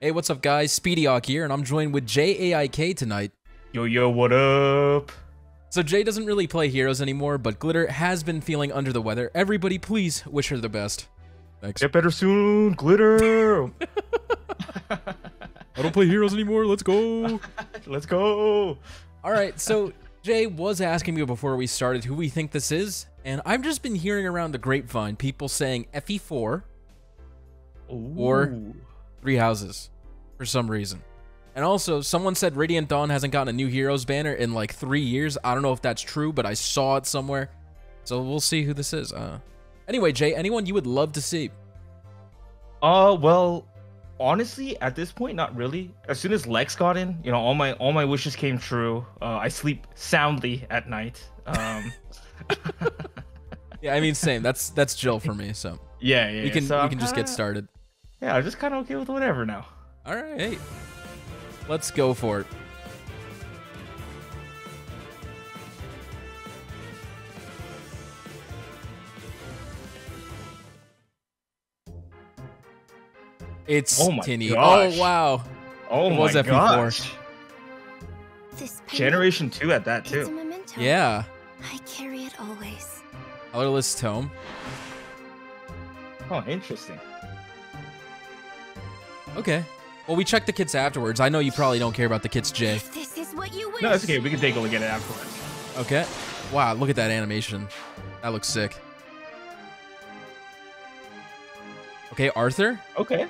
Hey, what's up, guys? SpeedyHawk here, and I'm joined with JaeAIK tonight. Yo, what up? So Jay doesn't really play heroes anymore, but Glitter has been feeling under the weather. Everybody, please wish her the best. Thanks. Get better soon, Glitter. I don't play heroes anymore. Let's go. Let's go. All right, so Jay was asking me before we started who we think this is, and I've just been hearing around the grapevine people saying FE4 or Three Houses for some reason. And also, someone said Radiant Dawn hasn't gotten a new Heroes banner in like 3 years. I don't know if that's true, but I saw it somewhere. So we'll see who this is. Anyway, Jay, anyone you would love to see? Well, honestly, at this point, not really. As soon as Lex got in, you know, all my wishes came true. I sleep soundly at night. Yeah, I mean, same. That's Jill for me. So yeah. We can just get started. Yeah, I'm just kind of okay with whatever now. All right, hey, let's go for it. It's Tinny. Gosh. Oh wow. Oh it was my FE4. gosh. Generation 2 at that too. Yeah. I carry it always. Colorless tome. Oh, interesting. Okay. Well, we checked the kits afterwards. I know you probably don't care about the kits, Jay. If this is what you wish. No, it's okay. We can take a look at it afterwards. Okay. Wow, look at that animation. That looks sick. Okay, Arthur? Okay.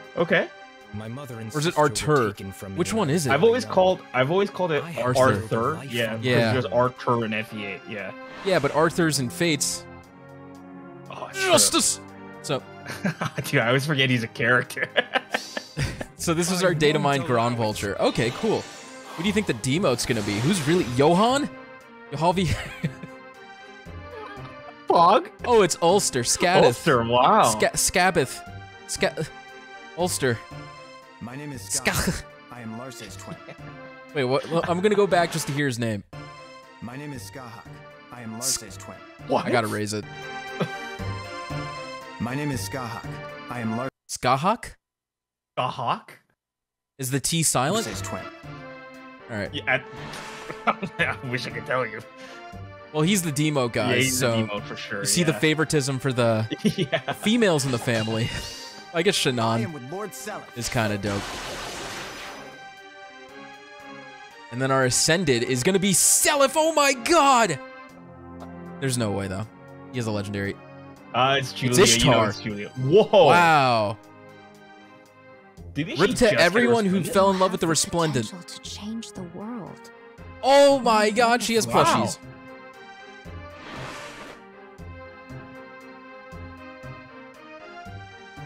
My mother and or is it sister were Artur? taken from me Which when one I is was it? I've always called it Arthur. Arthur. Yeah. Yeah. There's Arthur in FE8. Yeah. Yeah, but Arthur's in Fates. Oh, Justice! So, dude, I always forget he's a character. so this is our data mine Grand Vulture. Okay, cool. Who do you think the demote's gonna be? Who's really Johan? Yohavi? Fog? Oh, it's Ulster. Scaddeth. Ulster, wow. Scabbeth. Ulster. My name is Scahah. I am Larce's twin. Wait, what? Well, I'm gonna go back just to hear his name. My name is SpeedyHawk. I am Larce's twin. What? I gotta raise it. My name is SpeedyHawk. I am Scahah? A hawk? Is the T silent? Larce's twin. All right. Yeah. I wish I could tell you. Well, he's the demo guy, Yeah, he's so the demo for sure. you see the favoritism for the Yeah. females in the family. I guess I Shannon am with Lord Selleck. is kind of dope. And then our Ascended is gonna be Seliph. Oh my god! There's no way though. He has a legendary. It's Julia. It's Ishtar. You know it's Julia. Whoa. Wow. Didn't Rip she to just get everyone who Resplendent? fell in love Have with the Resplendent. potential to change the world. Oh my god, she has Wow. plushies.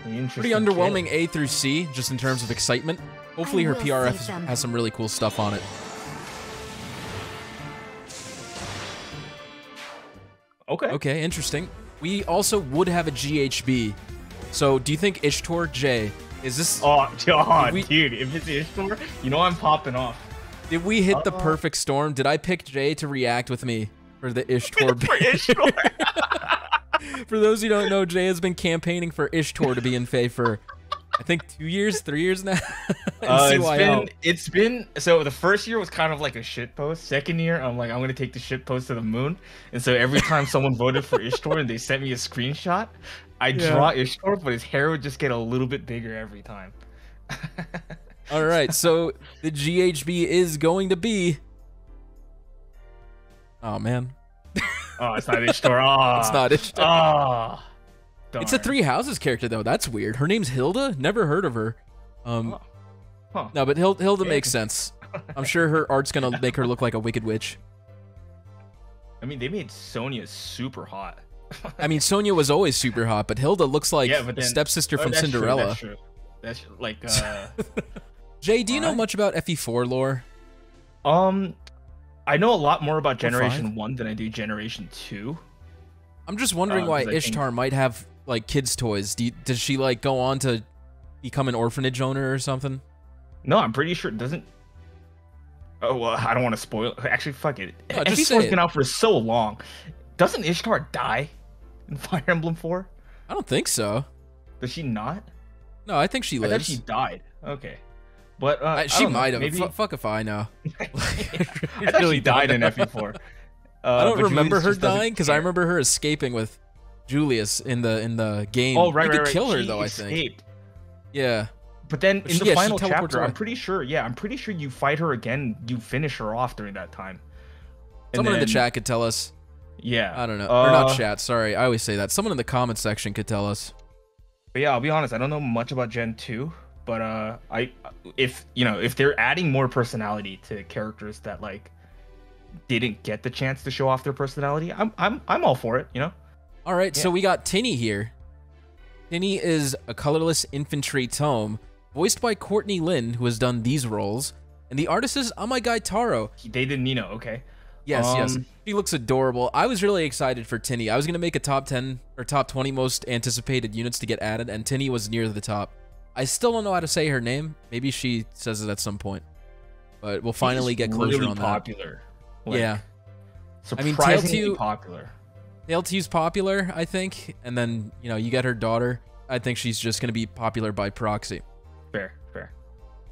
Pretty Interesting underwhelming kid. A through C, just in terms of excitement. Hopefully her will PRF save them. has some really cool stuff on it. Okay. Okay, interesting. We also would have a GHB. So do you think Ishtar, Jay, is this... Oh, God, we- dude, if it's Ishtar, you know I'm popping off. Did we hit the perfect storm? Did I pick Jay to react with me for the Ishtar? For Ishtar. For those who don't know, Jay has been campaigning for Ishtar to be in Fae for, I think, 2 years, 3 years now. It's been so the first year was kind of like a shit post. Second year, I'm like, I'm gonna take the shit post to the moon. And so every time someone voted for Ishtar and they sent me a screenshot, I draw Ishtar, but his hair would just get a little bit bigger every time. All right, so the GHB is going to be... Oh, man. Oh, it's not Ishtar. Oh, It's not Ishtar. Oh, It's a Three Houses character, though. That's weird. Her name's Hilda? Never heard of her. Huh. No, but Hilda makes sense. I'm sure her art's going to make her look like a wicked witch. I mean, they made Sonya super hot. I mean, Sonya was always super hot, but Hilda looks like Yeah, but the then- stepsister from That's true, Cinderella. that's true. That's like, Jay, do you know much about FE4 lore? I know a lot more about Generation five? 1 than I do Generation 2. I'm just wondering why 'cause I think- Ishtar might have, like, kids' toys. Does she, like, go on to become an orphanage owner or something? No, I'm pretty sure it doesn't. Oh, well, I don't want to spoil. Actually, fuck it. No, just say FE4's it. been out for so long. Doesn't Ishtar die in Fire Emblem 4? I don't think so. Does she not? No, I think she I thought lives. she died. Okay. But She don't know, might have. maybe. Fuck if I know. I thought she died in FE4. I don't but remember Julius her just doesn't dying because I care. remember her escaping with Julius in the game. Oh right, you right, could right. kill her She though. I think. escaped. Yeah. But then But in she- the yeah, she final teleports chapter, away. I'm pretty sure. Yeah, I'm pretty sure you fight her again. You finish her off during that time. And Someone in the then- chat could tell us. Yeah. I don't know. Or not Uh, chat. Sorry, I always say that. Someone in the comment section could tell us. But yeah, I'll be honest. I don't know much about Gen 2, but if they're adding more personality to characters that like didn't get the chance to show off their personality, I'm all for it. You know. All right, so Yeah. we got Tinny here. Tinny is a colorless infantry tome, voiced by Courtney Lynn, who has done these roles, and the artist is my guy Taro. They did Nino. Okay. Yes. She looks adorable. I was really excited for Tinny. I was gonna make a top 10 or top 20 most anticipated units to get added, and Tinny was near the top. I still don't know how to say her name. Maybe she says it at some point, but we'll finally get closure really on that. popular. Like, Yeah. I mean, Surprisingly Tale 2 popular. Tale 2's popular, I think, and then you get her daughter. I think she's just gonna be popular by proxy. Fair.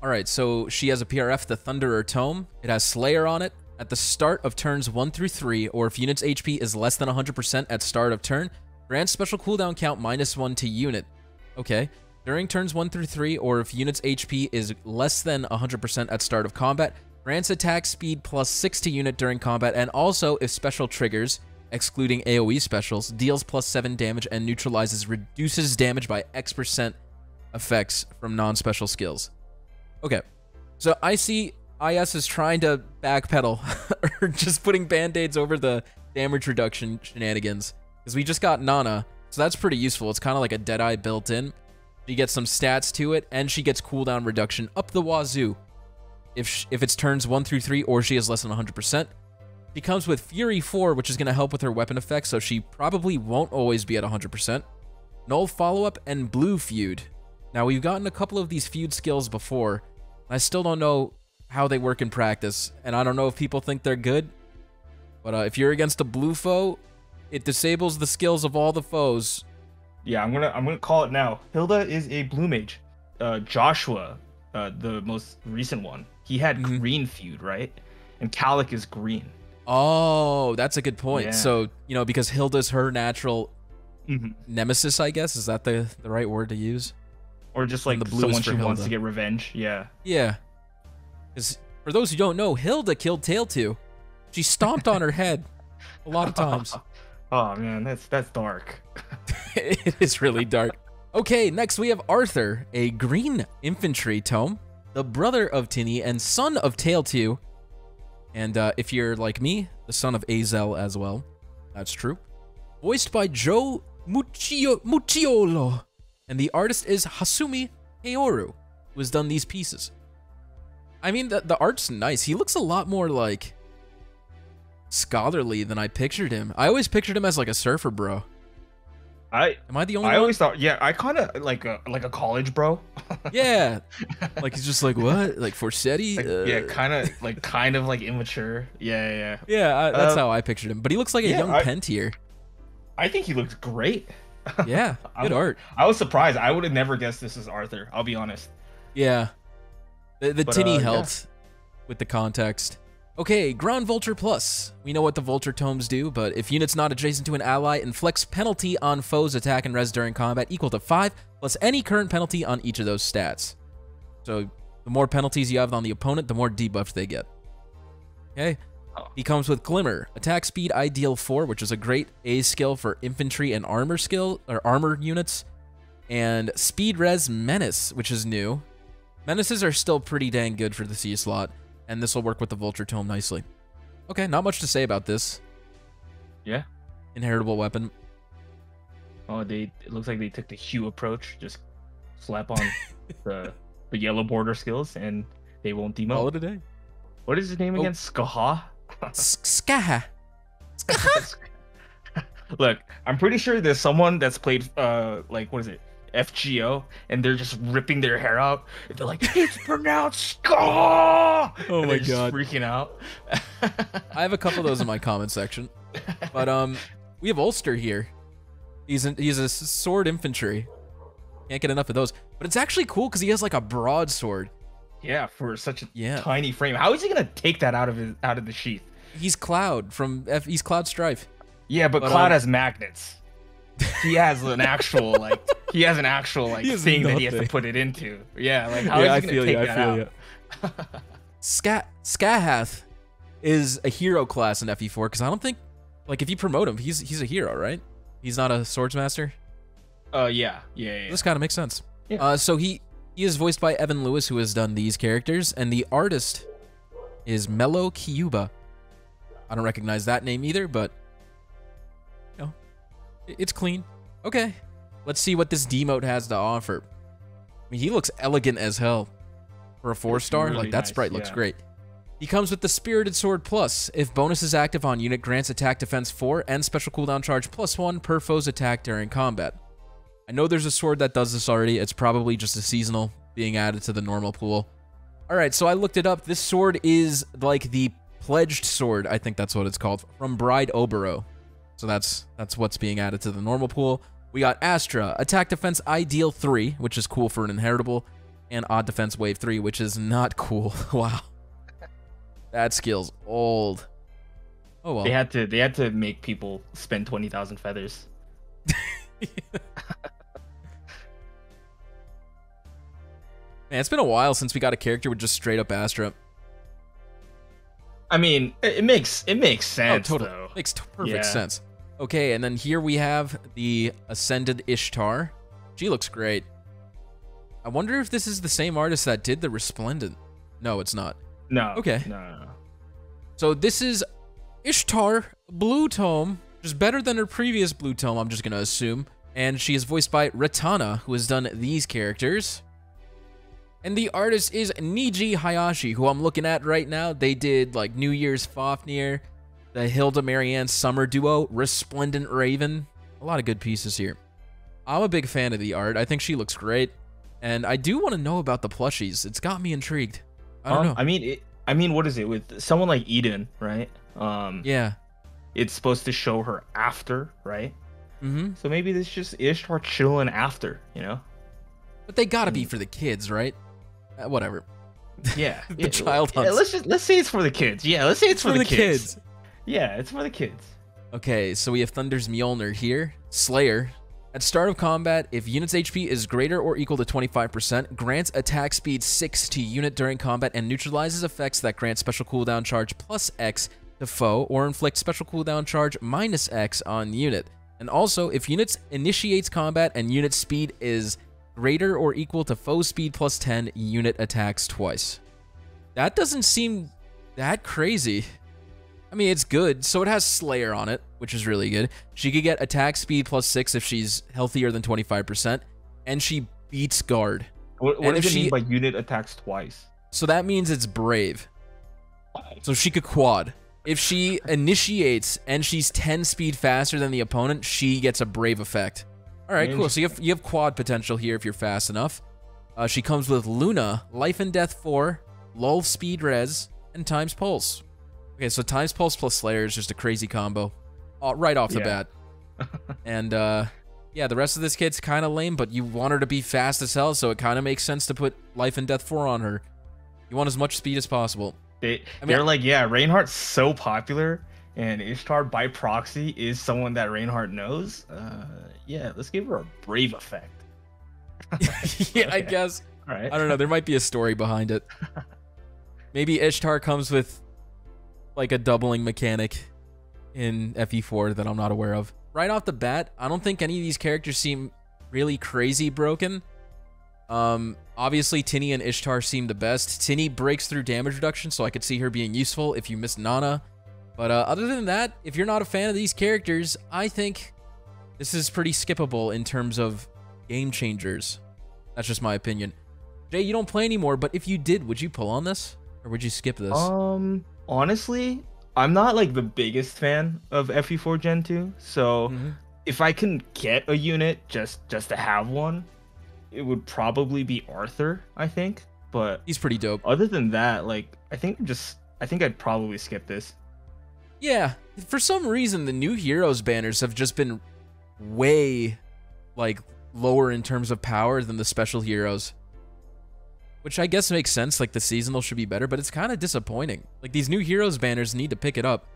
All right, so she has a PRF, the Thunderer Tome. It has Slayer on it. At the start of turns 1 through 3, or if unit's HP is less than 100% at start of turn, grants special cooldown count -1 to unit. Okay. During turns 1 through 3, or if unit's HP is less than 100% at start of combat, grants attack speed +6 to unit during combat, and also if special triggers, excluding AoE specials, deals +7 damage and reduces damage by X% effects from non-special skills. Okay, so I see IS is trying to backpedal, or just putting band-aids over the damage reduction shenanigans, because we just got Nana, so that's pretty useful. It's kind of like a Deadeye built in. She gets some stats to it, and she gets cooldown reduction up the wazoo if it's turns 1 through 3 or she has less than 100%. She comes with Fury 4, which is going to help with her weapon effects, so she probably won't always be at 100%. Null Follow-Up and Blue Feud. Now, we've gotten a couple of these feud skills before, and I still don't know how they work in practice, and I don't know if people think they're good, but if you're against a blue foe, it disables the skills of all the foes. Yeah, I'm gonna call it now. Hilda is a blue mage. Joshua, the most recent one, he had green feud, right? And Calic is green. Oh, that's a good point. Yeah. So, because Hilda's her natural nemesis, I guess, is that the right word to use? Or just like the blues someone for she wants Hilda. to get revenge. Yeah. Yeah. Because for those who don't know, Hilda killed Tail 2. She stomped on her head a lot of times. Oh man, that's dark. It is really dark. Okay, next we have Arthur, a green infantry tome, the brother of Tinny and son of Tail 2. And if you're like me, the son of Azel as well. That's true. Voiced by Joe Mucciolo. And the artist is Hasumi Heyoru, who has done these pieces. I mean, the art's nice. He looks a lot more like scholarly than I pictured him. I always pictured him as like a surfer bro. Am I the only one? I always thought, yeah, I kind of like a college bro. Yeah, like he's just like, what, like Forsetti? Like, yeah, kind of like immature. Yeah. That's how I pictured him. But he looks like a young Pentier. I think he looks great. Yeah, good art. I was surprised. I would have never guessed this is Arthur. I'll be honest. Yeah, the Tinny helped yeah. with the context. Okay, Ground Vulture Plus. We know what the Vulture Tomes do, but if units not adjacent to an ally, inflicts penalty on foes' attack and res during combat equal to 5, plus any current penalty on each of those stats. So the more penalties you have on the opponent, the more debuff they get. Okay. He comes with Glimmer, attack speed ideal 4, which is a great A skill for infantry and armor armor units, and speed res Menace, which is new. Menaces are still pretty dang good for the C slot, and this will work with the Vulture Tome nicely. Okay, not much to say about this. Yeah. Inheritable weapon. Oh, it looks like they took the Hue approach, just slap on the yellow border skills, and they won't demote. Call it a day. What is his name again? Scahah? Scahah. Look, I'm pretty sure there's someone that's played like what is it, FGO, and they're just ripping their hair out. They're like, it's pronounced Scahah. Oh and my they're just God. freaking out. I have a couple of those in my comment section, but we have Ulster here. He's a sword infantry. Can't get enough of those, but it's actually cool because he has like a broadsword. Yeah, for such a Yeah. tiny frame. How is he gonna take that out of the sheath? He's Cloud from he's Cloud Strife. Yeah, but Cloud has magnets. He has an actual like thing that he has to nothing. put it into. Yeah, like how is he gonna take that out? Scahah is a hero class in FE4 because I don't think, like, if you promote him, he's a hero, right? He's not a swordsmaster. Yeah. This kind of makes sense. Yeah. So he is voiced by Evan Lewis, who has done these characters, and the artist is Mello Kyuba. I don't recognize that name either, but you know, it's clean. Okay, let's see what this demote has to offer. I mean, he looks elegant as hell for a 4-star. Really like that nice, sprite looks yeah. great. He comes with the Spirited Sword Plus. If bonus is active on unit, grants attack defense 4 and special cooldown charge +1 per foe's attack during combat. I know there's a sword that does this already. It's probably just a seasonal being added to the normal pool. All right, so I looked it up. This sword is like the pledged sword. I think that's what it's called, from Bride Obero. So that's what's being added to the normal pool. We got Astra, attack defense ideal 3, which is cool for an inheritable, and odd defense wave 3, which is not cool. Wow. That skill's old. Oh well. They had to make people spend 20,000 feathers. Man, it's been a while since we got a character with just straight up Astra. I mean, it makes sense. Oh, totally. Though. Makes perfect Yeah. sense. Okay, and then here we have the Ascended Ishtar. She looks great. I wonder if this is the same artist that did the Resplendent. No, it's not. No. Okay. No. So this is Ishtar Blue Tome, just better than her previous Blue Tome, I'm just going to assume. And she is voiced by Ratana, who has done these characters. And the artist is Niji Hayashi, who I'm looking at right now. They did like New Year's Fafnir, the Hilda Marianne Summer duo, Resplendent Raven. A lot of good pieces here. I'm a big fan of the art. I think she looks great. And I do want to know about the plushies. It's got me intrigued. I don't know. I mean, what is it with someone like Eden, right? Yeah. It's supposed to show her after, right? Mm-hmm. So maybe this is just Ishtar chilling after, you know? But they gotta be for the kids, right? Whatever. Yeah. The child hunts. Yeah, let's say it's for the kids. Yeah, let's say it's for the kids. kids. Yeah, it's for the kids. Okay, so we have Thunder's Mjolnir here. Slayer. At start of combat, if unit's HP is greater or equal to 25%, grants attack speed 6 to unit during combat and neutralizes effects that grant special cooldown charge plus X to foe or inflict special cooldown charge minus X on unit. And also, if units initiates combat and unit speed is greater or equal to foe speed plus 10, unit attacks twice. That doesn't seem that crazy. I mean, it's good. So it has Slayer on it, which is really good. She could get attack speed plus 6 if she's healthier than 25%, and she beats guard. What does it mean by unit attacks twice? So that means it's brave. So she could quad. If she initiates and she's 10 speed faster than the opponent, she gets a brave effect. All right, cool. So you have quad potential here if you're fast enough. She comes with Luna, Life and Death 4, Lull Speed Res, and Times Pulse. Okay, so Times Pulse plus Slayer is just a crazy combo right off the bat. And yeah, the rest of this kit's kind of lame, but you want her to be fast as hell, so it kind of makes sense to put Life and Death 4 on her. You want as much speed as possible. They're like, yeah, Reinhardt's so popular, and Ishtar by proxy is someone that Reinhardt knows. Yeah, let's give her a brave effect. Yeah, I guess. All right. I don't know. There might be a story behind it. Maybe Ishtar comes with like a doubling mechanic in FE4 that I'm not aware of. Right off the bat, I don't think any of these characters seem really crazy broken. Obviously, Tinny and Ishtar seem the best. Tinny breaks through damage reduction, so I could see her being useful if you miss Nana. But other than that, if you're not a fan of these characters, I think this is pretty skippable in terms of game changers. That's just my opinion. Jay, you don't play anymore, but if you did, would you pull on this? Or would you skip this? Honestly, I'm not like the biggest fan of FE4 Gen 2, so if I can get a unit just to have one, it would probably be Arthur, I think. But he's pretty dope. Other than that, like I think I'd probably skip this. Yeah, for some reason the new heroes banners have just been way like lower in terms of power than the special heroes. which I guess makes sense. Like, the seasonal should be better, but it's kind of disappointing. Like, these new heroes banners need to pick it up.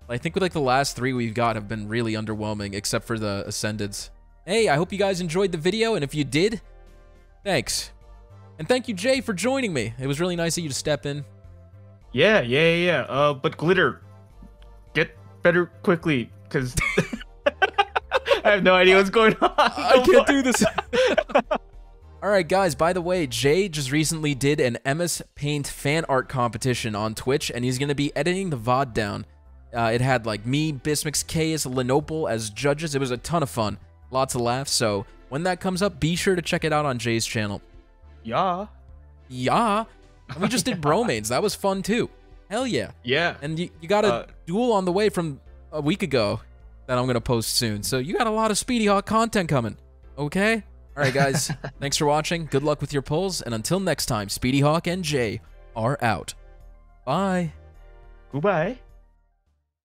I think with, like, the last 3 we've got have been really underwhelming, except for the Ascendeds. Hey, I hope you guys enjoyed the video, and if you did, thanks. And thank you, Jay, for joining me. It was really nice of you to step in. Yeah. But Glitter, get better quickly, because I have no idea what's going on. I can't do this. All right, guys, by the way, Jay just recently did an MS Paint fan art competition on Twitch, and he's going to be editing the VOD down. It had, like, me, Bismix, Caius, Lenopal as judges. It was a ton of fun. Lots of laughs, so when that comes up, be sure to check it out on Jay's channel. Yeah. And we just did Bromains. That was fun, too. Hell yeah. Yeah. And you got a duel on the way from a week ago that I'm going to post soon. So you got a lot of SpeedyHawk content coming. Okay? All right, guys. Thanks for watching. Good luck with your pulls. And until next time, SpeedyHawk and Jay are out. Bye. Goodbye.